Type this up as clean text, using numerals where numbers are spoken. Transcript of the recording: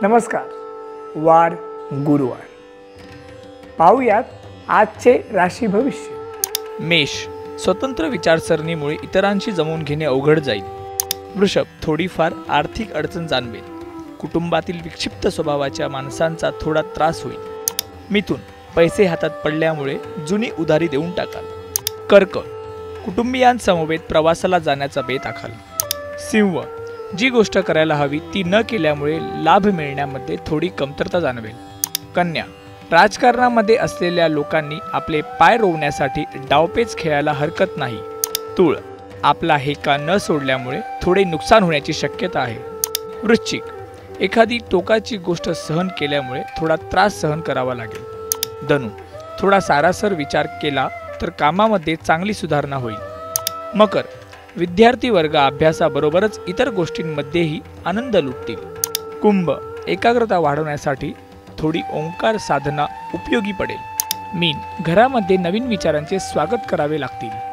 नमस्कार. वार गुरुवार. पाहूयात आजचे राशी भविष्य. मेष, स्वतंत्र विचारसरणीमुळे इतरांशी जमवून घेणे अवघड जाईल. वृषभ, थोडीफार आर्थिक अडचण जाणवेल. कुटुंबातील विक्षिप्त स्वभावाच्या माणसांचा थोडा त्रास होईल. मिथुन, पैसे हातात पडल्यामुळे जुनी उधारी देऊन टाकाल. कर्क, कुटुंबियांसमवेत प्रवासाला जाण्याचा बेत आखाल. सिंह, जी गोष्ट करायला हवी ती न केल्यामुळे लाभ मिळण्यामध्ये थोडी कमतरता जाणवेल. कन्या, राजकारणामध्ये असलेल्या लोकांनी आपले पाय रोवण्यासाठी डावपेच खेळायला हरकत नाही. तूळ, आपला हेका न सोडल्यामुळे थोडे नुकसान होण्याची शक्यता आहे. वृश्चिक, एखादी टोकाची गोष्ट सहन केल्यामुळे थोडा त्रास सहन करावा लागेल. धनु, थोडा सारासर विचार केला तर कामामध्ये चांगली सुधारणा होईल. मकर, विद्यार्थी वर्ग अभ्यासाबरोबरच इतर गोष्टींमध्येही आनंद लुटतील. कुंभ, एकाग्रता वाढवण्यासाठी थोडी ओंकार साधना उपयोगी पडेल. मीन, घरामध्ये नवीन विचारांचे स्वागत करावे लागतील.